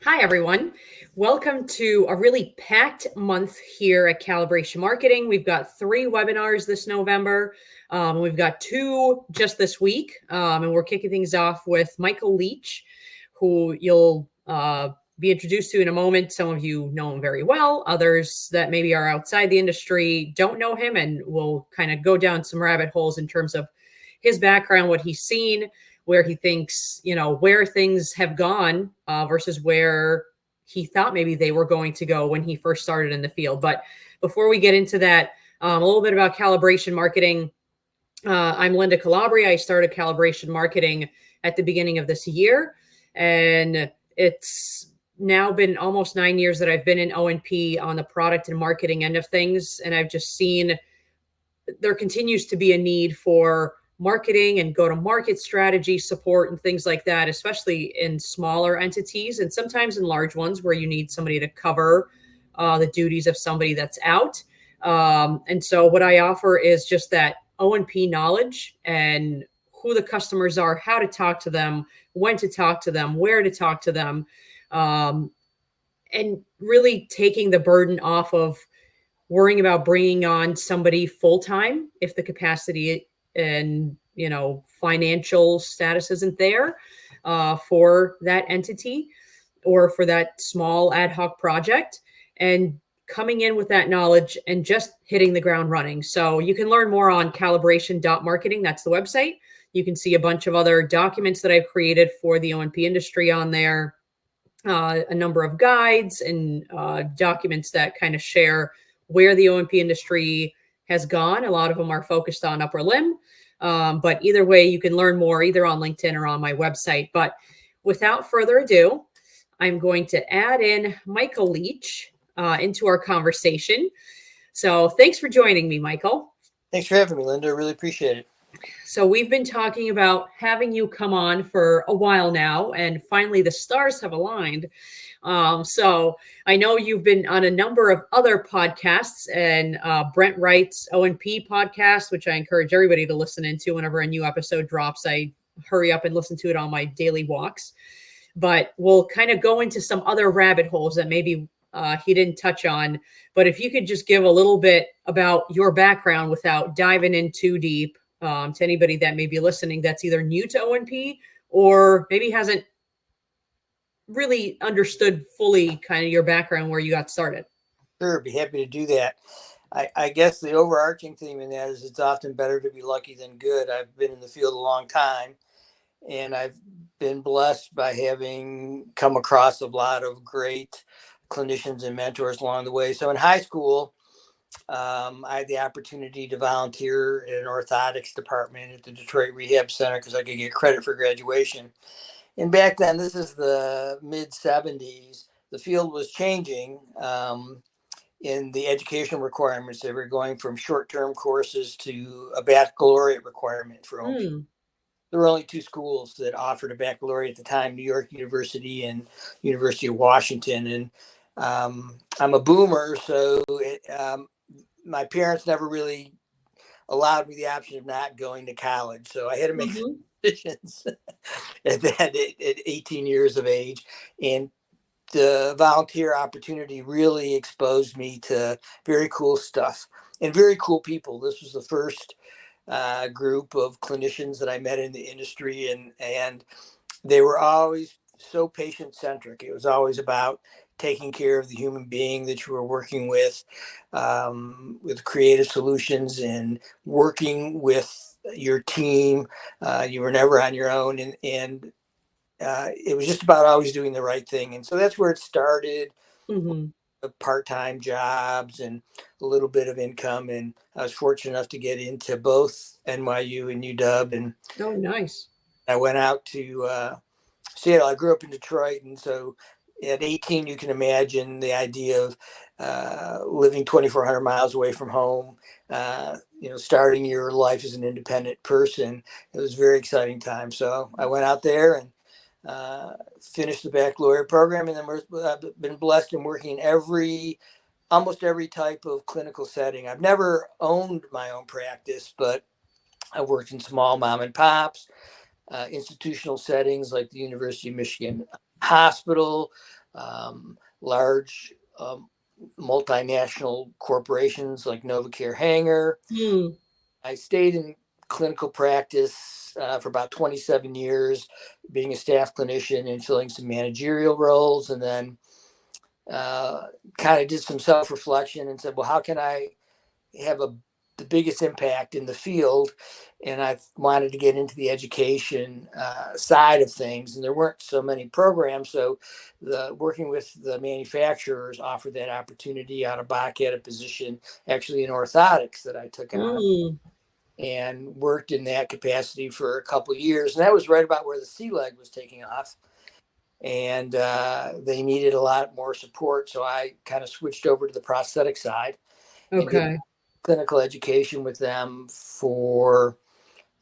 Hi, everyone. Welcome to a really packed month here at Calibration Marketing. We've got 3 webinars this November. We've got 2 just this week. And we're kicking things off with Michael Leach, who you'll be introduced to in a moment. Some of you know him very well. Others that maybe are outside the industry don't know him, and we'll kind of go down some rabbit holes in terms of his background, what he's seen, where he thinks, where things have gone versus where he thought maybe they were going to go when he first started in the field. But before we get into that, a little bit about calibration marketing. I'm Linda Calabria. I started calibration marketing at the beginning of this year, and it's now been almost 9 years that I've been in O&P on the product and marketing end of things. And I've just seen there continues to be a need for marketing and go-to-market strategy support and things like that, especially in smaller entities and sometimes in large ones where you need somebody to cover the duties of somebody that's out. And so what I offer is just that O&P knowledge and who the customers are, how to talk to them, when to talk to them, where to talk to them, and really taking the burden off of worrying about bringing on somebody full-time if the capacity and financial status isn't there for that entity or for that small ad hoc project, and coming in with that knowledge and just hitting the ground running. So you can learn more on calibration.marketing. That's the website. You can see a bunch of other documents that I've created for the O&P industry on there, a number of guides and documents that kind of share where the O&P industry has gone. A lot of them are focused on upper limb. But either way, you can learn more either on LinkedIn or on my website. But without further ado, I'm going to add in Michael Leach into our conversation. So thanks for joining me, Michael. Thanks for having me, Linda. I really appreciate it. So we've been talking about having you come on for a while now, and finally the stars have aligned. So I know you've been on a number of other podcasts, and Brent Wright's O&P podcast, which I encourage everybody to listen into whenever a new episode drops. I hurry up and listen to it on my daily walks. But we'll kind of go into some other rabbit holes that maybe he didn't touch on. But if you could just give a little bit about your background without diving in too deep, to anybody that may be listening that's either new to O&P or maybe hasn't really understood fully kind of your background, where you got started. Sure, be happy to do that. I guess the overarching theme in that is it's often better to be lucky than good. I've been in the field a long time, and I've been blessed by having come across a lot of great clinicians and mentors along the way. So in high school, I had the opportunity to volunteer in an orthotics department at the Detroit Rehab Center because I could get credit for graduation. And back then, this is the mid 70s, the field was changing in the educational requirements. They were going from short-term courses to a baccalaureate requirement for O&P. There were only 2 schools that offered a baccalaureate at the time, New York University and University of Washington. And I'm a boomer, so my parents never really allowed me the option of not going to college. So I had to make decisions at 18 years of age. And the volunteer opportunity really exposed me to very cool stuff and very cool people. This was the first group of clinicians that I met in the industry, and they were always so patient centric. It was always about taking care of the human being that you were working with creative solutions and working with your team. You were never on your own, and it was just about always doing the right thing. And so that's where it started. Part-time jobs and a little bit of income, and I was fortunate enough to get into both NYU and UW. And oh, nice. I went out to Seattle. I grew up in Detroit, and so at 18, you can imagine the idea of living 2,400 miles away from home, starting your life as an independent person. It was a very exciting time. So I went out there and finished the baccalaureate program, and then I've been blessed in working in almost every type of clinical setting. I've never owned my own practice, but I worked in small mom and pops, institutional settings like the University of Michigan Hospital, large multinational corporations like Novacare Hanger. Mm. I stayed in clinical practice for about 27 years, being a staff clinician and filling some managerial roles, and then kind of did some self reflection and said, well, how can I have the biggest impact in the field? And I wanted to get into the education side of things, and there weren't so many programs. So, working with the manufacturers offered that opportunity. Out of Bach had a position actually in orthotics that I took on Mm. and worked in that capacity for a couple of years. And that was right about where the sea leg was taking off. And they needed a lot more support. So I kind of switched over to the prosthetic side and did Okay. clinical education with them for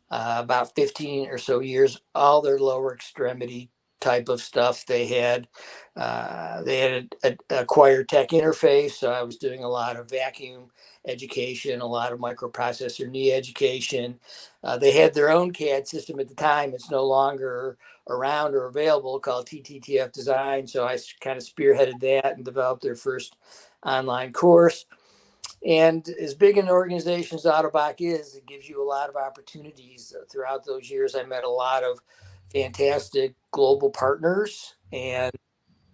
about 15 or so years, all their lower extremity type of stuff. They had acquired tech interface. So I was doing a lot of vacuum education, a lot of microprocessor knee education. They had their own CAD system at the time. It's no longer around or available, called TTTF Design. So I kind of spearheaded that and developed their first online course. And as big an organization as Ottobock is, it gives you a lot of opportunities. Throughout those years, I met a lot of fantastic global partners and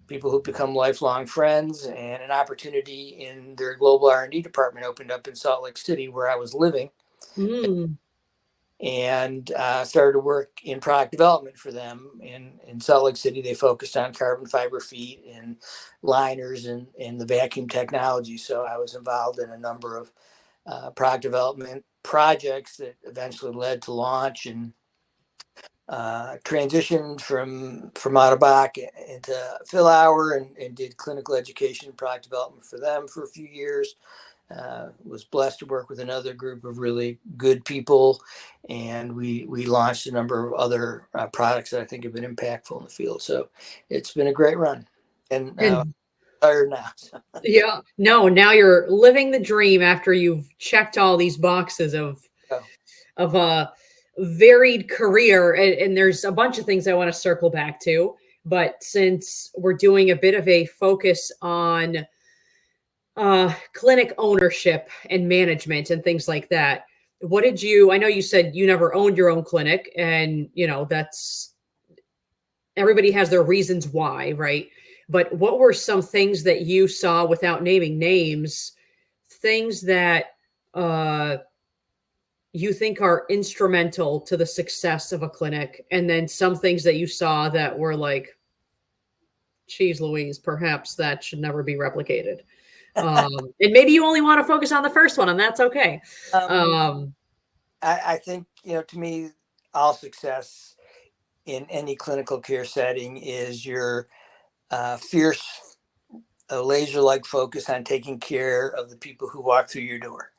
people who become lifelong friends. And an opportunity in their global R&D department opened up in Salt Lake City, where I was living, Mm. and started to work in product development for them. In Salt Lake City, they focused on carbon fiber feet and liners and the vacuum technology. So I was involved in a number of product development projects that eventually led to launch, and transitioned from Ottobock into Phil Hour, and did clinical education and product development for them for a few years. Was blessed to work with another group of really good people, and we launched a number of other products that I think have been impactful in the field. So it's been a great run, and And tired now. So. yeah, no, now you're living the dream after you've checked all these boxes of a varied career. And there's a bunch of things I want to circle back to. But since we're doing a bit of a focus on clinic ownership and management and things like that, what did you, I know you said you never owned your own clinic, and that's, everybody has their reasons why, right? But what were some things that you saw, without naming names, things that uh you think are instrumental to the success of a clinic, and then some things that you saw that were like, geez Louise, perhaps that should never be replicated? And maybe you only want to focus on the first one, and that's okay. um, um I think, to me, all success in any clinical care setting is your fierce, laser-like focus on taking care of the people who walk through your door.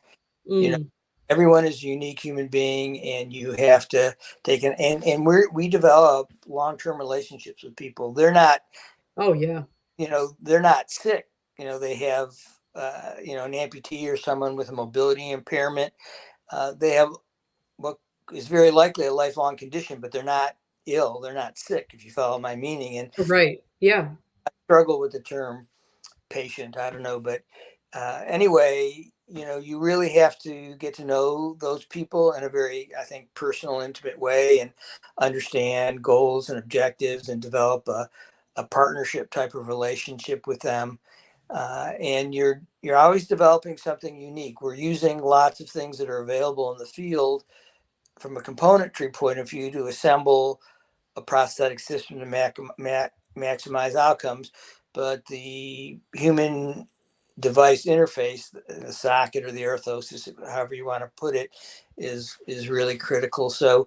You know, mm, everyone is a unique human being, and you have to take an and we develop long-term relationships with people. They're not, oh yeah, they're not sick. They have an amputee or someone with a mobility impairment. They have what is very likely a lifelong condition, but they're not ill. They're not sick, if you follow my meaning. And right, yeah. struggle with the term patient. I don't know, but anyway, you really have to get to know those people in a very, I think, personal, intimate way, and understand goals and objectives, and develop a partnership type of relationship with them. And you're always developing something unique. We're using lots of things that are available in the field from a componentry point of view to assemble a prosthetic system to maximize outcomes, but the human device interface, the socket or the orthosis, however you want to put it, is really critical. So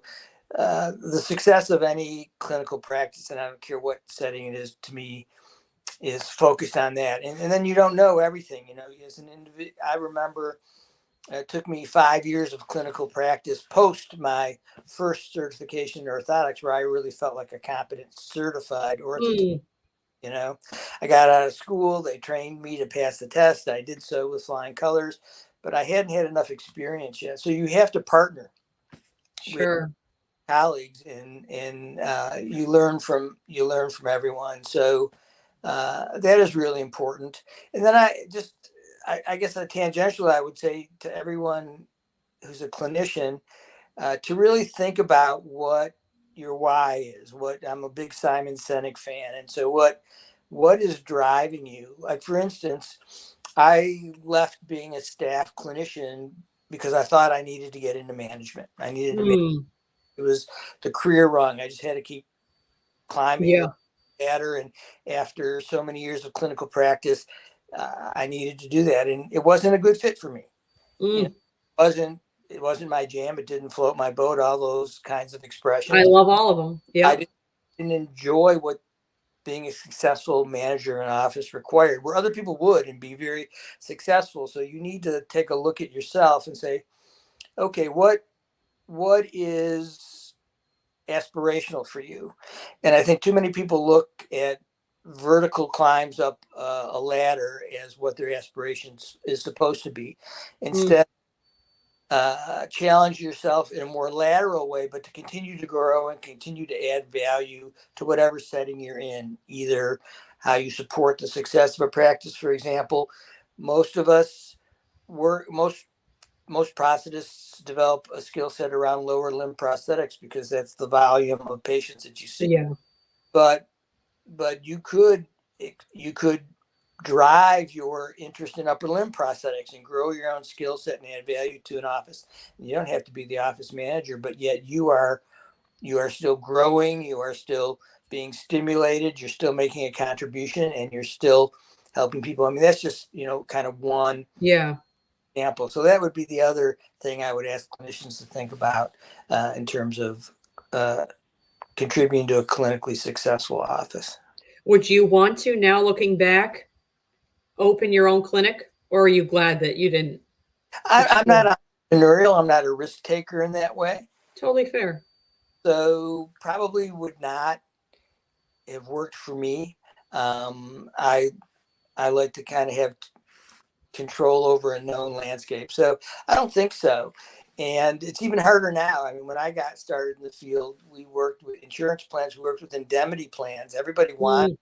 the success of any clinical practice, and I don't care what setting it is, to me, is focused on that. And then you don't know everything. As an individual, I remember it took me 5 years of clinical practice post my first certification in orthotics, where I really felt like a competent certified orthotist. Mm, You know, I got out of school, they trained me to pass the test. I did so with flying colors, but I hadn't had enough experience yet. So you have to partner with sure. colleagues, and you learn from everyone. So That is really important. And then I guess tangentially, I would say to everyone who's a clinician, to really think about what your why is. What I'm a big Simon Sinek fan, and so what is driving you? Like for instance, I left being a staff clinician because I thought I needed to get into management. I needed to make Mm, it was the career rung. I just had to keep climbing yeah. the ladder, and after so many years of clinical practice, I needed to do that, and it wasn't a good fit for me. You know, Mm, it wasn't my jam. It didn't float my boat. All those kinds of I expressions. love all of them. I Yep. didn't enjoy what being a successful manager in an office required, where other people would and be very successful. So you need to take a look at yourself and say, okay, what is aspirational for you? And I think too many people look at vertical climbs up a ladder as what their aspirations is supposed to be. Mm, Instead, challenge yourself in a more lateral way, but to continue to grow and continue to add value to whatever setting you're in, either how you support the success of a practice. For example, most of us work, most prosthetists develop a skill set around lower limb prosthetics because that's the volume of patients that you see. yeah. But you could drive your interest in upper limb prosthetics and grow your own skill set and add value to an office. You don't have to be the office manager, but yet you are still growing, you are still being stimulated, you're still making a contribution, and you're still helping people. I mean, that's just, kind of one Yeah. example. So that would be the other thing I would ask clinicians to think about in terms of uh, contributing to a clinically successful office. Would you want to, now looking back, open your own clinic, or are you glad that you didn't I'm pursue? not entrepreneurial. I'm not a risk taker in that way. Totally fair. So probably would not have worked for me. I like to kind of have control over a known landscape. So I don't think so. And it's even harder now. I mean, when I got started in the field, we worked with insurance plans, we worked with indemnity plans. Everybody wanted,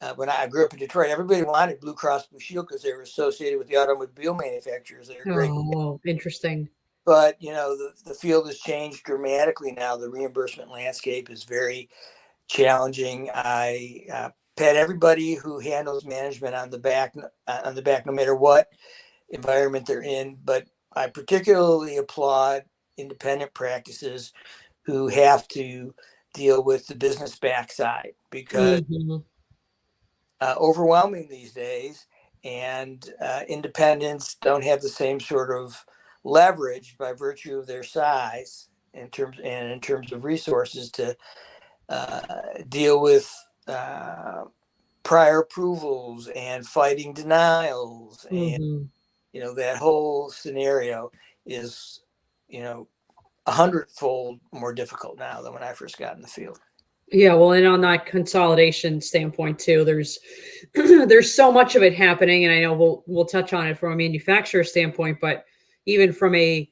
Mm. when I grew up in Detroit, everybody wanted Blue Cross Blue Shield because they were associated with the automobile manufacturers. They were great. Oh, interesting. But the field has changed dramatically now. The reimbursement landscape is very challenging. I pat everybody who handles management on the back, no matter what environment they're in. But I particularly applaud independent practices who have to deal with the business backside, because Hmm. overwhelming these days, and independents don't have the same sort of leverage by virtue of their size in terms of resources to uh, deal with prior approvals and fighting denials, and Hmm. that whole scenario is you know 100-fold more difficult now than when I first got in the field. Yeah, well, and on that consolidation standpoint too, there's there's so much of it happening, and I know we'll touch on it from a manufacturer standpoint, but even from a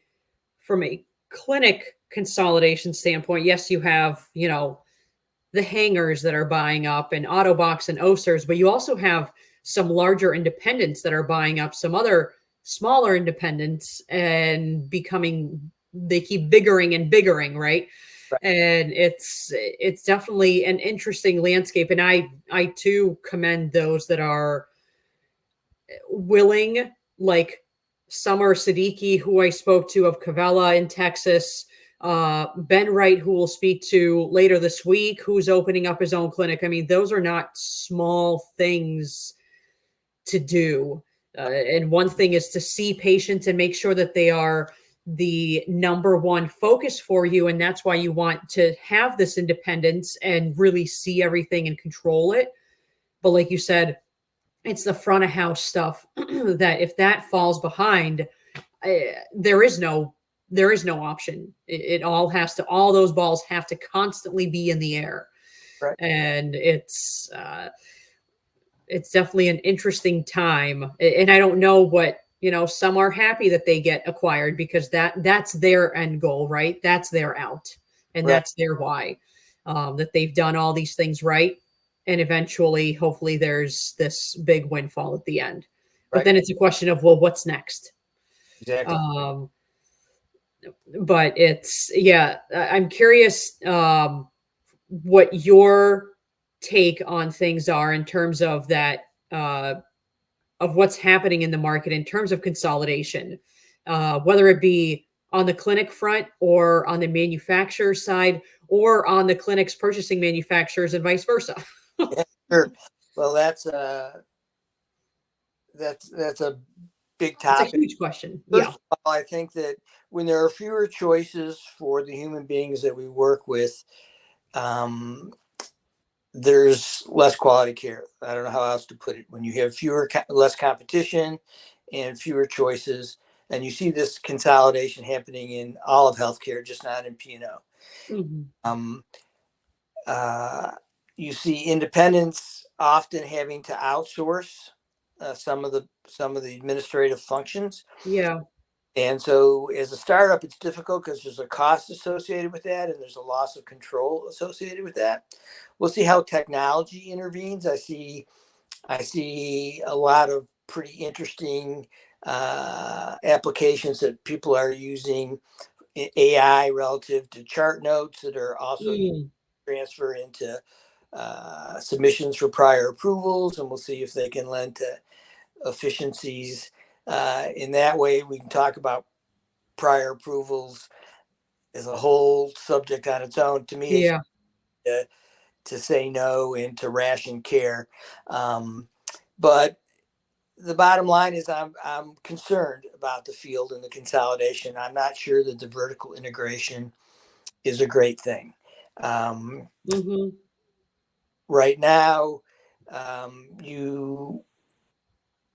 clinic consolidation standpoint, yes, you have, the hangars that are buying up and Autobox and Osers, but you also have some larger independents that are buying up some other smaller independents and they keep biggering and biggering, right? Right. And it's definitely an interesting landscape. And I too commend those that are willing, like Summer Siddiqui, who I spoke to of Cavella in Texas, Ben Wright, who we'll speak to later this week, who's opening up his own clinic. I mean, those are not small things to do. And one thing is to see patients and make sure that they are the number one focus for you. And that's why you want to have this independence and really see everything and control it. But like you said, it's the front of house stuff that if that falls behind, there is no option. It all those balls have to constantly be in the air, Right. and it's definitely an interesting time. And I don't know what, some are happy that they get acquired because that's their end goal, right? That's their out, and Right. that's their why. That they've done all these things right. and eventually, hopefully, there's this big windfall at the end. But Right. then it's a question of, well, what's next? Exactly. Um, but it's, yeah, I'm curious what your take on things are in terms of that, of what's happening in the market in terms of consolidation, whether it be on the clinic front or on the manufacturer side or on the clinics purchasing manufacturers and vice versa. Yeah, sure. Well, that's a big It's a topic. huge question. First Yeah. of all, I think that when there are fewer choices for the human beings that we work with, um, there's less quality care. I don't know how else to put it. When you have less competition and fewer choices, and you see this consolidation happening in all of healthcare, just not in P&O. Mhm. Um, uh, you see independents often having to outsource some of the administrative functions. Yeah. And so as a startup, it's difficult because there's a cost associated with that and there's a loss of control associated with that. We'll see how technology intervenes. I see a lot of pretty interesting applications that people are using AI relative to chart notes that are also Mm. transfer into submissions for prior approvals, and we'll see if they can lend to efficiencies. In that way, we can talk about prior approvals as a whole subject on its own. To me, it's Yeah. to say no and to ration care. Um, but the bottom line is I'm concerned about the field and the consolidation. I'm not sure that the vertical integration is a great thing. Um, Hmm. right now, you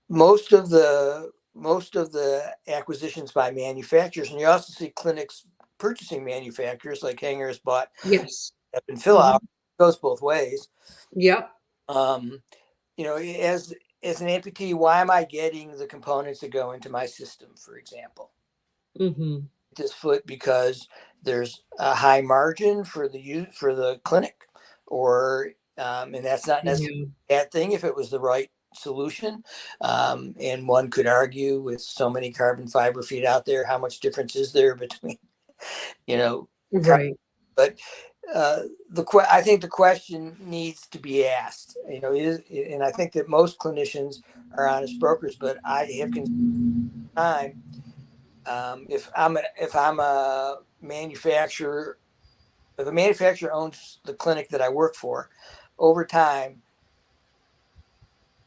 most of the acquisitions by manufacturers, and you also see clinics purchasing manufacturers like Hangers bought Yes. up and fill Hmm. out. It goes both ways. Yep. Um, as an amputee, why am I getting the components that go into my system, for example? Hmm. This foot because there's a high margin for the clinic, or and that's not necessarily Yeah. a bad thing if it was the right solution. And one could argue with so many carbon fiber feet out there, how much difference is there between you know, car- Right. but uh, I think the question needs to be asked. And I think that most clinicians are honest brokers, but I have time. If I'm a manufacturer, if a manufacturer owns the clinic that I work for, over time,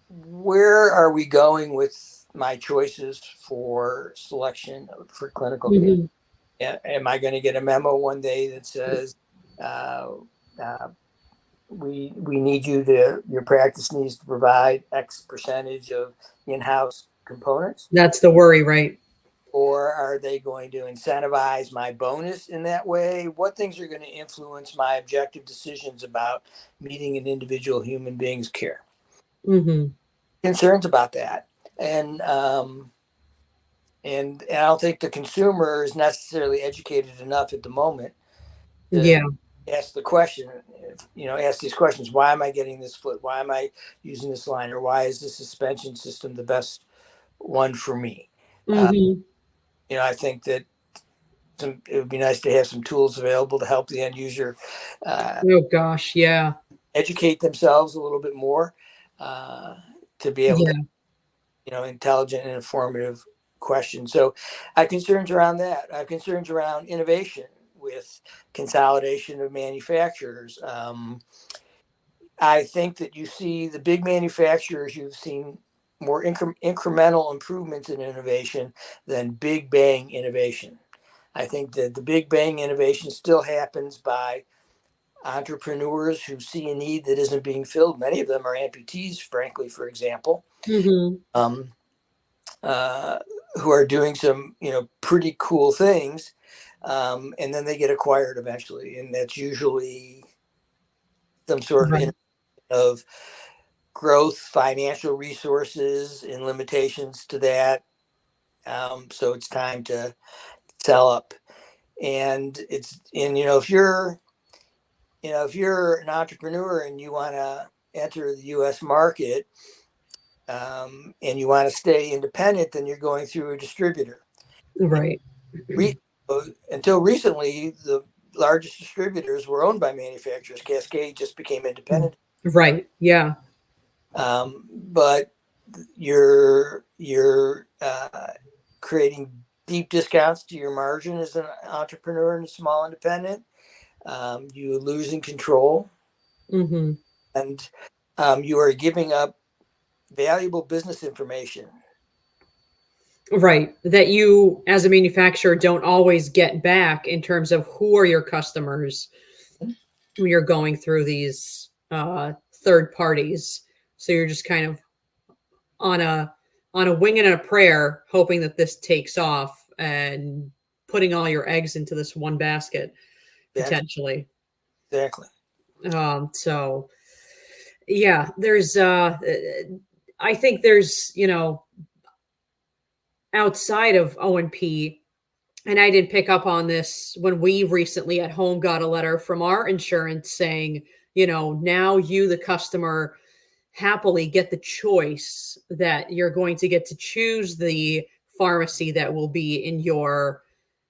where are we going with my choices for selection for clinical care? Hmm. Am I going to get a memo one day that says uh, uh, we need your practice needs to provide X percentage of in-house components? That's the worry, right? Or are they going to incentivize my bonus in that way? What things are going to influence my objective decisions about meeting an individual human being's care? Hmm. Concerns about that. And I don't think the consumer is necessarily educated enough at the moment to Yeah. ask the question, ask these questions. Why am I getting this foot? Why am I using this liner? Why is the suspension system the best one for me? Uh, Hmm. I think that it would be nice to have some tools available to help the end user uh, Oh gosh. Yeah. educate themselves a little bit more, uh, to be able to, Yeah. intelligent and informative questions. So I have concerns around that. I have concerns around innovation with consolidation of manufacturers. I think that you see the big manufacturers, you've seen more incremental improvements in innovation than big bang innovation. I think that the big bang innovation still happens by entrepreneurs who see a need that isn't being filled. Many of them are amputees, frankly, for example, Hmm. um, uh, who are doing some, pretty cool things. And then they get acquired eventually. And that's usually some sort of Right. of growth, financial resources, and limitations to that. So it's time to sell up. And if you're an entrepreneur and you want to enter the U.S. market, and you want to stay independent, then you're going through a distributor. Right. Re- until recently, the largest distributors were owned by manufacturers. Cascade just became independent. Right. Yeah. But you're creating deep discounts to your margin as an entrepreneur and a small independent. You're losing control, Hmm. and you are giving up valuable business information. Right. That you, as a manufacturer, don't always get back in terms of who are your customers when you're going through these third parties. So you're just kind of on a wing and a prayer, hoping that this takes off and putting all your eggs into this one basket Exactly. potentially. Exactly. So yeah, there's I think there's, outside of O&P, and I didn't pick up on this when we recently at home got a letter from our insurance saying, now you, the customer, happily get the choice that you're going to get to choose the pharmacy that will be in your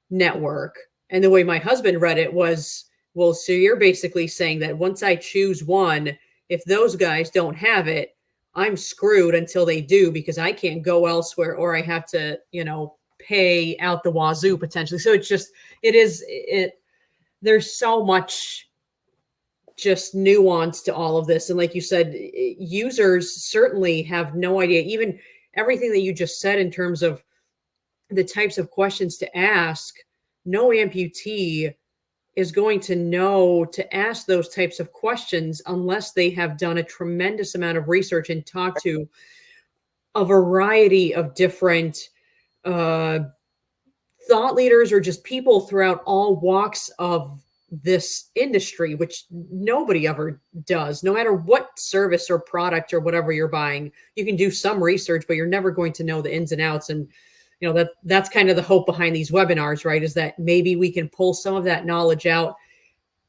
network. And the way my husband read it was, well, so you're basically saying that once I choose one, if those guys don't have it, I'm screwed until they do because I can't go elsewhere or I have to, pay out the wazoo potentially. So there's so much just nuance to all of this. And like you said, users certainly have no idea, even everything that you just said in terms of the types of questions to ask. No amputee is going to know to ask those types of questions unless they have done a tremendous amount of research and talked to a variety of different uh, thought leaders or just people throughout all walks of this industry, which nobody ever does. No matter what service or product or whatever you're buying, you can do some research, but you're never going to know the ins and outs. And that's kind of the hope behind these webinars, right? Is that maybe we can pull some of that knowledge out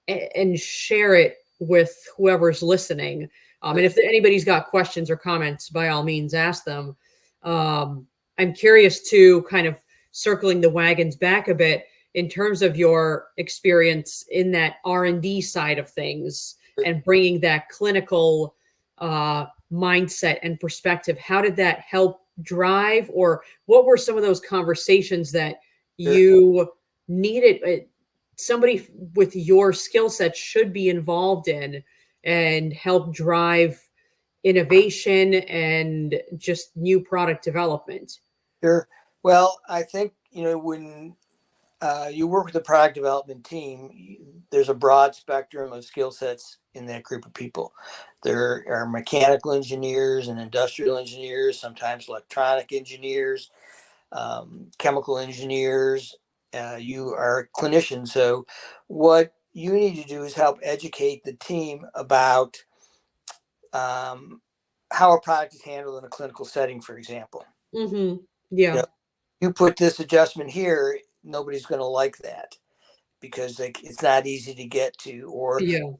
and share it with whoever's listening. And if anybody's got questions or comments, by all means, ask them. I'm curious to kind of circling the wagons back a bit in terms of your experience in that R&D side of things and bringing that clinical mindset and perspective. How did that help drive, or what were some of those conversations that you needed? Somebody with your skill set should be involved in and help drive innovation and just new product development. Sure. Well, I think, when you work with a product development team, there's a broad spectrum of skill sets in that group of people. There are mechanical engineers and industrial engineers, sometimes electronic engineers, chemical engineers. You are a clinician. So, what you need to do is help educate the team about how a product is handled in a clinical setting, for example. Mm-hmm. You Yeah. know, you put this adjustment here, nobody's going to like that because it's not easy to get to, or Yeah.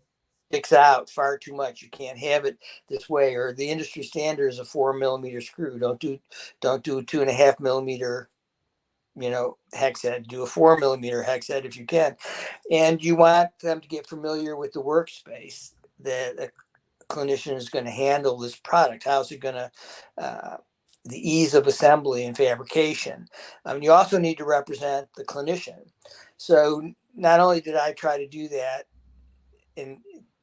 sticks out far too much. You can't have it this way, or the industry standard is a 4 millimeter screw. Don't do a 2.5 millimeter, hex head. Do a 4 millimeter hex head if you can, and you want them to get familiar with the workspace that a clinician is going to handle this product. How's it going to the ease of assembly and fabrication. You also need to represent the clinician. So not only did I try to do that in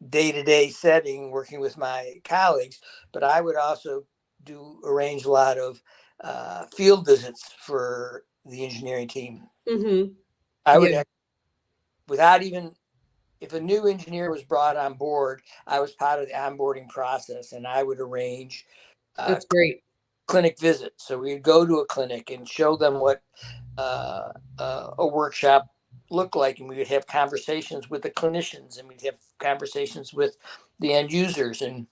day-to-day setting, working with my colleagues, but I would also arrange a lot of field visits for the engineering team. Mm-hmm. I would, Yeah. without even, if a new engineer was brought on board, I was part of the onboarding process, and I would arrange That's great. clinic visits. So we'd go to a clinic and show them what a workshop looked like, and we would have conversations with the clinicians, and we'd have conversations with the end users. And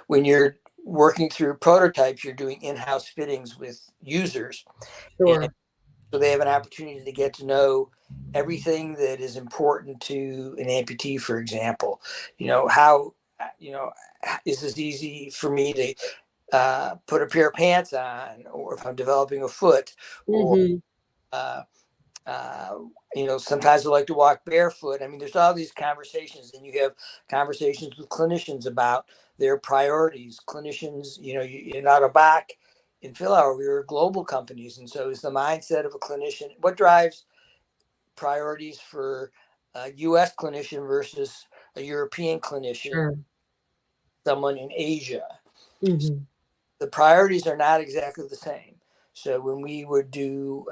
when you're working through prototypes, you're doing in-house fittings with users, and Sure. so they have an opportunity to get to know everything that is important to an amputee. For example, how is this easy for me to put a pair of pants on, or if I'm developing a foot, or Mm-hmm. uh, uh, sometimes I like to walk barefoot. I mean, there's all these conversations, and you have conversations with clinicians about their priorities. Clinicians, in Otterbach, in Philauer, we were global companies, and so is the mindset of a clinician. What drives priorities for a U.S. clinician versus a European clinician, Sure. someone in Asia? Mm-hmm. The priorities are not exactly the same. So when we would do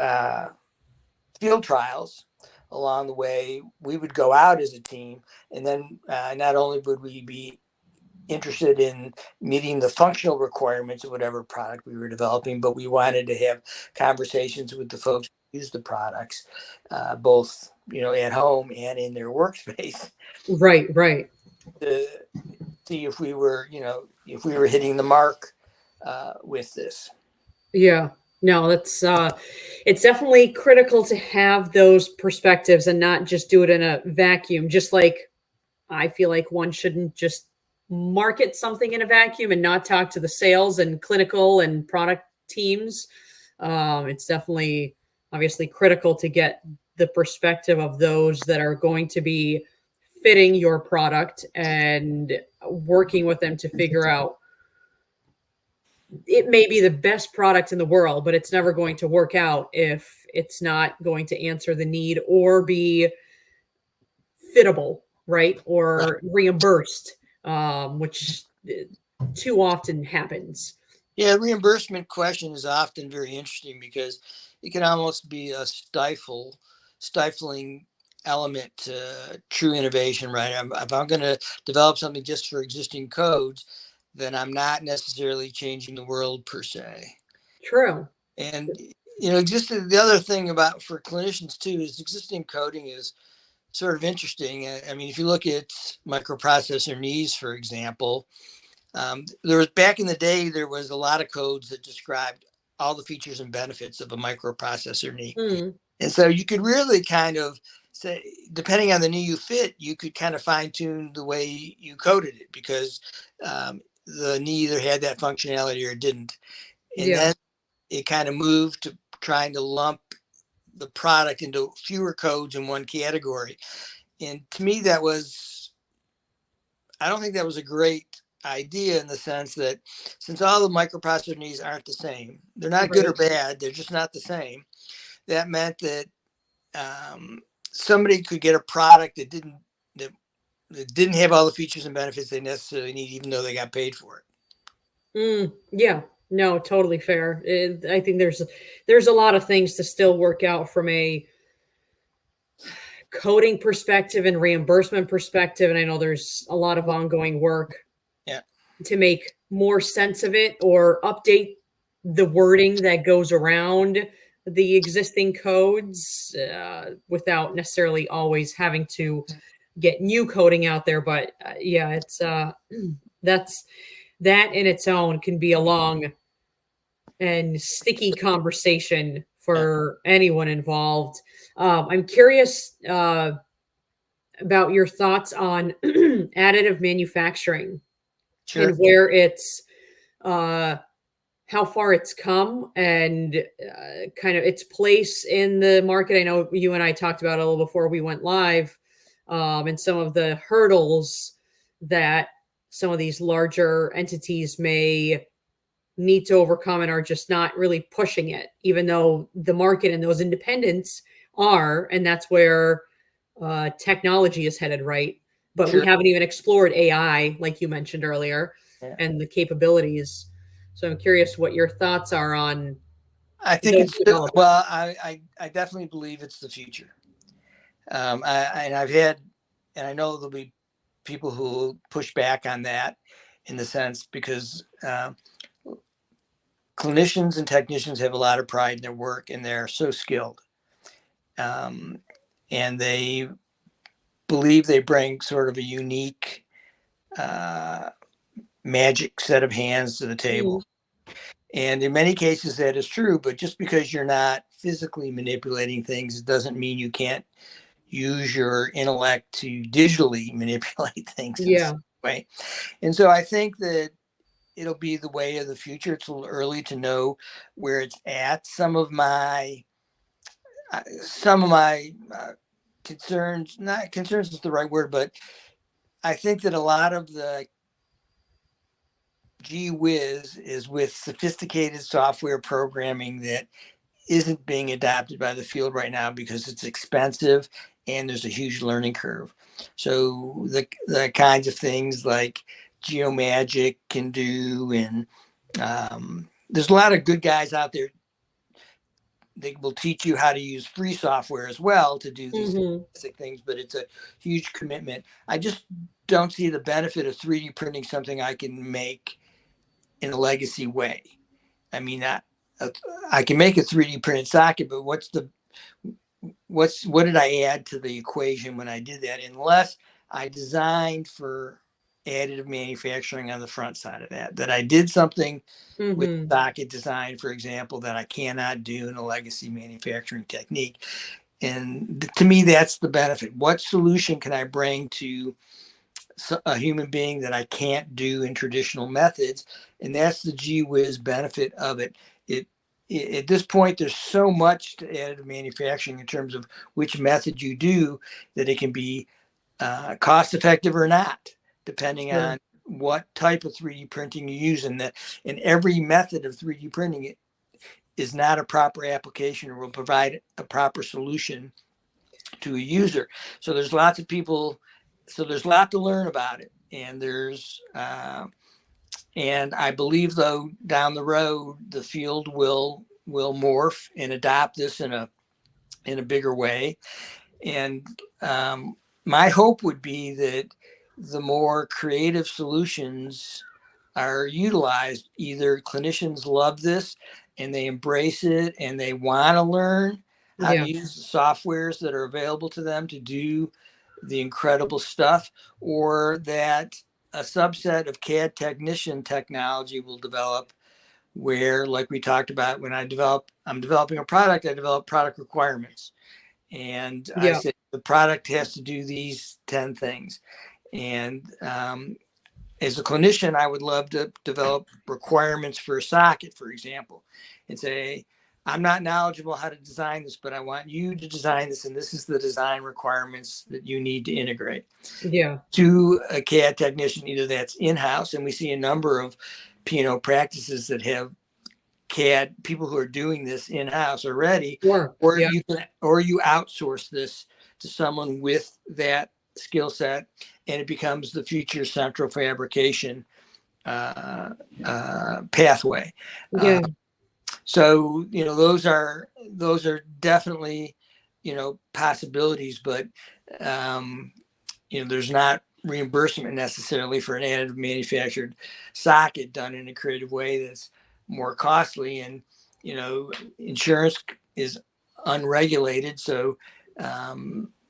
field trials along the way, we would go out as a team, and then not only would we be interested in meeting the functional requirements of whatever product we were developing, but we wanted to have conversations with the folks who use the products, both at home and in their workspace, Right, right. to see if we were hitting the mark with this. Yeah. No, that's it's definitely critical to have those perspectives and not just do it in a vacuum. Just like I feel like one shouldn't just market something in a vacuum and not talk to the sales and clinical and product teams. It's definitely obviously critical to get the perspective of those that are going to be fitting your product and working with them to figure out it may be the best product in the world, but it's never going to work out if it's not going to answer the need or be fittable, right? Right. Or reimbursed, which too often happens. Yeah, reimbursement question is often very interesting because it can almost be a stifling element to true innovation, right? If I'm going to develop something just for existing codes, then I'm not necessarily changing the world per se. True. And just the other thing about for clinicians too is existing coding is sort of interesting. I mean, if you look at microprocessor knees, for example, there was back in the day, there was a lot of codes that described all the features and benefits of a microprocessor knee. Mm, And so you could really kind of say, depending on the knee you fit, you could kind of fine tune the way you coded it because the knee either had that functionality or it didn't. And yeah. then it kind of moved to trying to lump the product into fewer codes in one category. And to me, I don't think that was a great idea in the sense that since all the microprocessor needs aren't the same, they're not good or Right. bad, they're just not the same. That meant that somebody could get a product that, that didn't have all the features and benefits they necessarily need, even though they got paid for it. Yeah. No, totally fair. I think there's a lot of things to still work out from a coding perspective and reimbursement perspective, and I know there's a lot of ongoing work Yeah, to make more sense of it or update the wording that goes around the existing codes without necessarily always having to get new coding out there. But yeah, it's that's that in its own can be a long and sticky conversation yeah, for anyone involved. I'm curious about your thoughts on additive manufacturing and sure. where it's uh, how far it's come and kind of its place in the market. I know you and I talked about it a little before we went live, and some of the hurdles that some of these larger entities may need to overcome and are just not really pushing it, even though the market and those independents are, and that's where technology is headed, right? But we Sure. haven't even explored AI, like you mentioned earlier, Yeah. and the capabilities. So I'm curious what your thoughts are on I think those it's developments. well. I definitely believe it's the future. And I've had, and I know there'll be people who will push back on that in the sense because clinicians and technicians have a lot of pride in their work and they're so skilled. Um, and they believe they bring sort of a unique uh, magic set of hands to the Mm, table. And in many cases, that is true. But just because you're not physically manipulating things doesn't mean you can't use your intellect to digitally manipulate things. And yeah. Right. And so I think that it'll be the way of the future. It's a little early to know where it's at. Some of my concerns, not concerns is the right word, but I think that a lot of the gee whiz is with sophisticated software programming that isn't being adopted by the field right now because it's expensive and there's a huge learning curve. So the kinds of things like Geomagic can do, and there's a lot of good guys out there. They will teach you how to use free software as well to do these Mm-hmm. basic things, but it's a huge commitment. I just don't see the benefit of 3D printing something I can make in a legacy way. I mean, I can make a 3D printed socket, but what did I add to the equation when I did that? Unless I designed for additive manufacturing on the front side of that I did something with Mm-hmm. socket design, for example, that I cannot do in a legacy manufacturing technique. And to me, that's the benefit. What solution can I bring to a human being that I can't do in traditional methods? And that's the gee whiz benefit of it. It at this point, there's so much to additive manufacturing in terms of which method you do that it can be cost effective or not, depending Sure. on what type of 3D printing you use. And every method of 3D printing is not a proper application or will provide a proper solution to a user. So there's lots of people. So there's a lot to learn about it, and and I believe though down the road the field will morph and adopt this in a bigger way. And my hope would be that the more creative solutions are utilized, either clinicians love this and they embrace it and they want to learn how to Yeah. use the softwares that are available to them to do the incredible stuff, or that a subset of CAD technician technology will develop where, like we talked about, I'm developing a product, I develop product requirements. And I Yeah. said, the product has to do these 10 things. And as a clinician, I would love to develop requirements for a socket, for example, and say, I'm not knowledgeable how to design this, but I want you to design this. And this is the design requirements that you need to integrate Yeah. to a CAD technician, either that's in-house. And we see a number of P&O practices that have CAD people who are doing this in-house already, Sure. or Yeah. you outsource this to someone with that skill set, and it becomes the future central fabrication pathway. Uh, Yeah. so those are definitely possibilities, but um, there's not reimbursement necessarily for an additive manufactured socket done in a creative way that's more costly. And, insurance is unregulated. So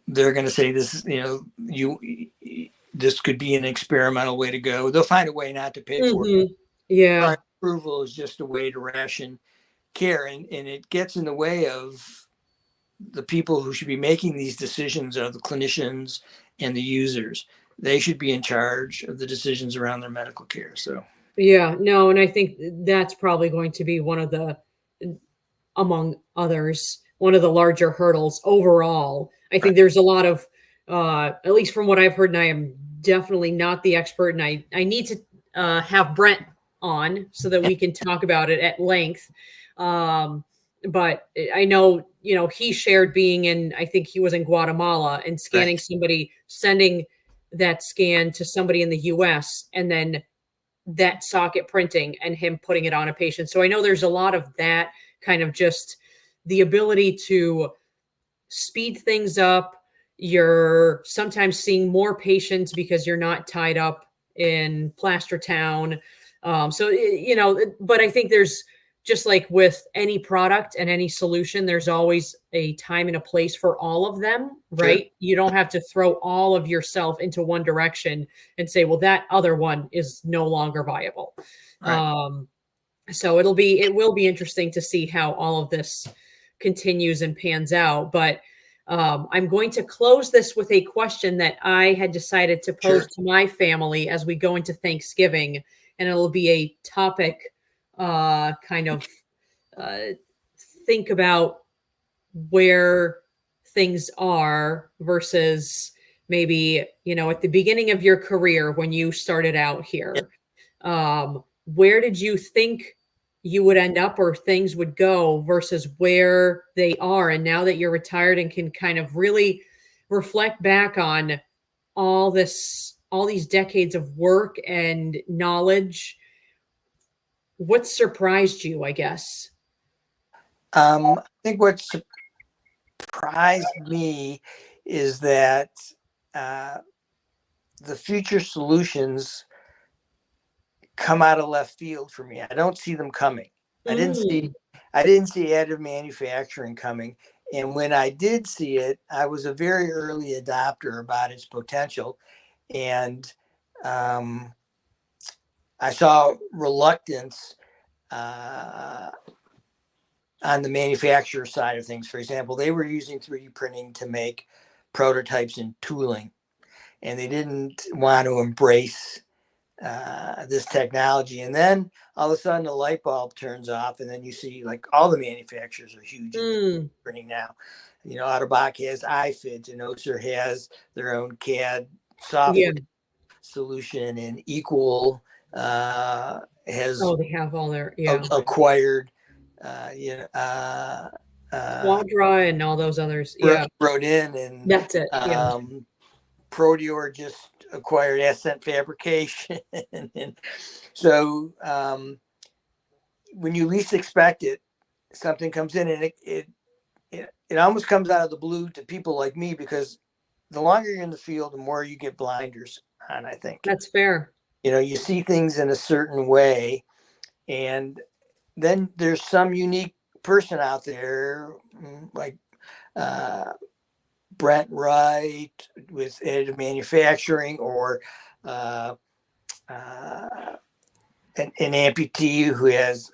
they're going to say this, this could be an experimental way to go. They'll find a way not to pay for it. Mm-hmm. Yeah. Prior approval is just a way to ration care. And it gets in the way of the people who should be making these decisions are the clinicians and the users. They should be in charge of the decisions around their medical care. So, Yeah. No, and I think that's probably going to be one of the, among others, one of the larger hurdles overall. I right, think there's a lot of, at least from what I've heard, and I am definitely not the expert, and I need to have Brent on so that we can talk about it at length. But I know, he shared being in, I think he was in Guatemala and scanning right, somebody, sending that scan to somebody in the US, and then that socket printing and him putting it on a patient. So I know there's a lot of that kind of just the ability to speed things up. You're sometimes seeing more patients because you're not tied up in plaster town. But I think there's just like with any product and any solution, there's always a time and a place for all of them, sure, right? You don't have to throw all of yourself into one direction and say, well, that other one is no longer viable. right. So it will be interesting to see how all of this continues and pans out. But I'm going to close this with a question that I had decided to pose Sure. to my family as we go into Thanksgiving, and it'll be a topic kind of uh, think about where things are versus maybe, at the beginning of your career when you started out Yeah. here. Where did you think you would end up or things would go versus where they are? And now that you're retired and can kind of really reflect back on all these decades of work and knowledge, what surprised you, I guess? I think what surprised me is that uh, the future solutions come out of left field for me. I don't see them coming. I didn't see Mm, I didn't see additive manufacturing coming. And when I did see it, I was a very early adopter about its potential. And um, I saw reluctance uh, on the manufacturer side of things. For example, they were using 3D printing to make prototypes and tooling, and they didn't want to embrace this technology. And then all of a sudden, the light bulb turns off, and then you see like all the manufacturers are huge in mm, printing now. Autobot has iFit, and Oster has their own CAD yeah. software solution, and has Oh, they have all their, yeah. acquired, uh, you know, uh, uh, Quadra and all those others. Yeah. wrote in, and That's it. Yeah. Prodior just acquired Ascent Fabrication. And so when you least expect it, something comes in, and it almost comes out of the blue to people like me, because the longer you're in the field, the more you get blinders on, I think. That's fair. You see things in a certain way, and then there's some unique person out there, like uh, Brent Wright with additive manufacturing, or uh, uh, an amputee who has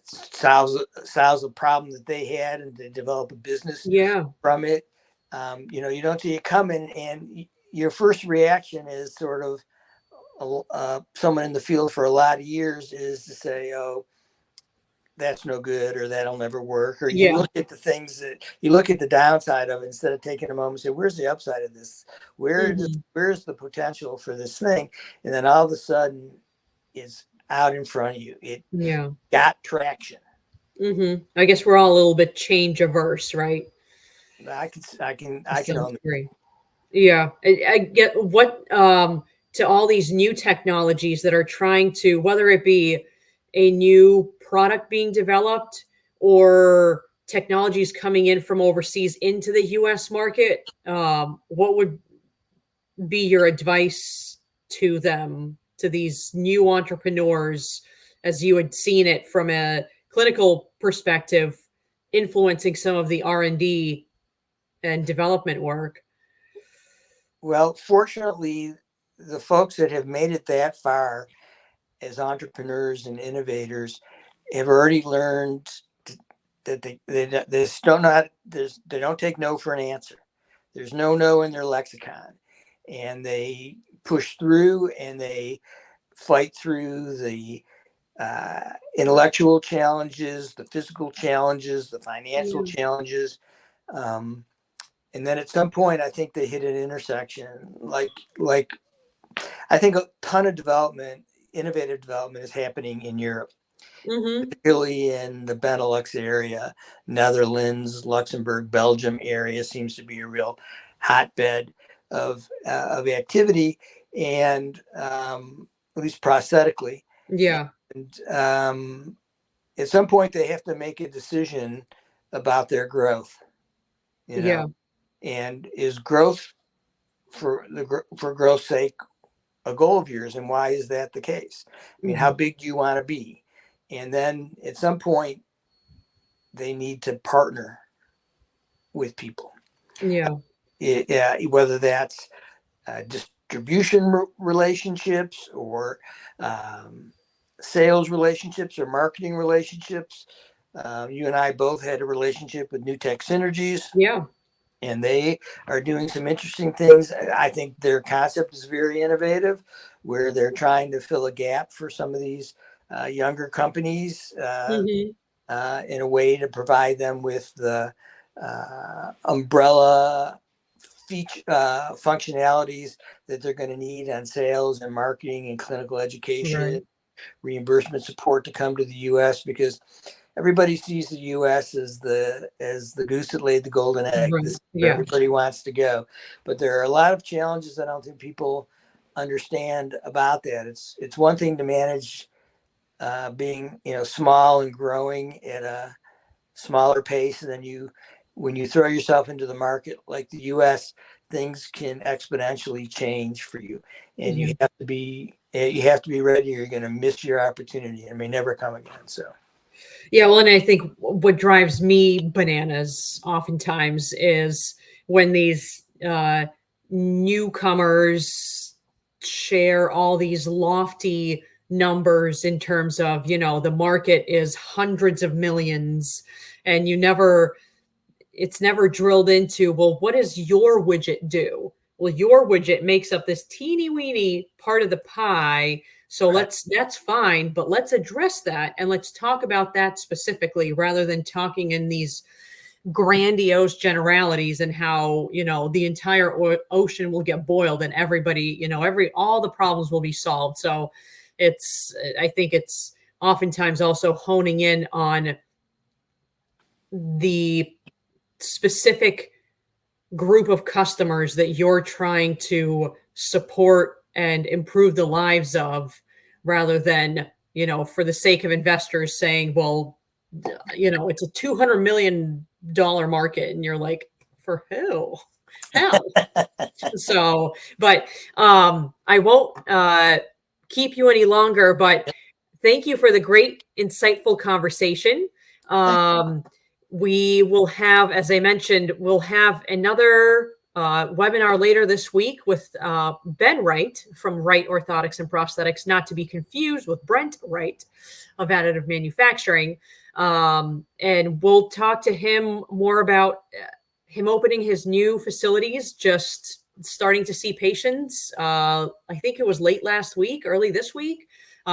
solves a problem that they had, and they develop a business Yeah. from it. You don't see it coming, and your first reaction is sort of someone in the field for a lot of years is to say, "Oh, that's no good," or "That'll never work," or you Yeah. look at you look at the downside of it instead of taking a moment and say, "Where's the upside of this? Hmm. Where's the potential for this thing?" And then all of a sudden, it's out in front of you. It Yeah. got traction. I guess we're all a little bit change averse, right? I To can some own it. degree. Yeah. I get what, to all these new technologies that are trying to, whether it be a new product being developed or technologies coming in from overseas into the US market, what would be your advice to them, to these new entrepreneurs, as you had seen it from a clinical perspective, influencing some of the R&D and development work? Well, fortunately, the folks that have made it that far as entrepreneurs and innovators have already learned that they just don't not they don't take no for an answer. There's no in their lexicon, and they push through, and they fight through the intellectual challenges, the physical challenges, the financial Yeah. challenges. Um, and then at some point, I think they hit an intersection. Like I think a ton of innovative development, is happening in Europe, Mm-hmm. particularly in the Benelux area. Netherlands, Luxembourg, Belgium area seems to be a real hotbed of activity, and at least prosthetically. Yeah. And at some point, they have to make a decision about their growth. You know, Yeah. and is growth for growth's sake a goal of yours, and why is that the case? I mean, how Hmm. big do you want to be? And then at some point, they need to partner with people. Yeah. Whether that's distribution relationships, or um, sales relationships, or marketing relationships. You and I both had a relationship with New Tech Synergies. Yeah. and they are doing some interesting things. I think their concept is very innovative, where they're trying to fill a gap for some of these younger companies in a way to provide them with the umbrella feature functionalities that they're going to need on sales and marketing and clinical education, Right. reimbursement support to come to the U.S. because everybody sees the U.S. as the goose that laid the golden egg. Right. This is where Yeah. everybody wants to go, but there are a lot of challenges I don't think people understand about that. It's one thing to manage being small and growing at a smaller pace, and then when you throw yourself into the market like the U.S., things can exponentially change for you, and Yeah. you have to be ready. You're going to miss your opportunity and may never come again. So. Yeah, well, and I think what drives me bananas oftentimes is when these newcomers share all these lofty numbers in terms of, the market is hundreds of millions, and it's never drilled into, well, what does your widget do? Well, your widget makes up this teeny weeny part of the pie. So Right. that's fine, but let's address that and let's talk about that specifically rather than talking in these grandiose generalities and how, the entire ocean will get boiled and everybody, all the problems will be solved. So I think it's oftentimes also honing in on the specific group of customers that you're trying to support and improve the lives of rather than, for the sake of investors saying, well, it's a $200 million market. And you're like, for who? How? So, but I won't keep you any longer, but thank you for the great, insightful conversation. Thank We will have, as I mentioned, we'll have another webinar later this week with Ben Wright from Wright Orthotics and Prosthetics, not to be confused with Brent Wright of additive manufacturing. And we'll talk to him more about him opening his new facilities, just starting to see patients. I think it was late last week, early this week.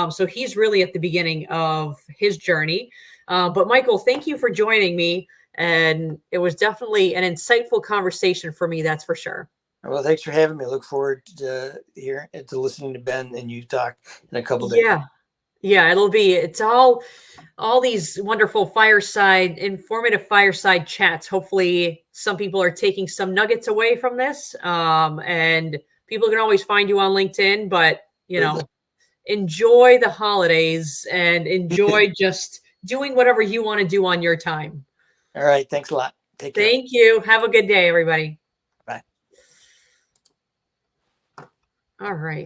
So he's really at the beginning of his journey. But Michael, thank you for joining me. And it was definitely an insightful conversation for me, that's for sure. Well, thanks for having me. I look forward to listening to Ben and you talk in a couple days. Yeah. Yeah, it's all these wonderful informative fireside chats. Hopefully some people are taking some nuggets away from this. And people can always find you on LinkedIn, but enjoy the holidays and enjoy just doing whatever you want to do on your time. All right. Thanks a lot. Take care. Thank you. Have a good day, everybody. Bye. All right.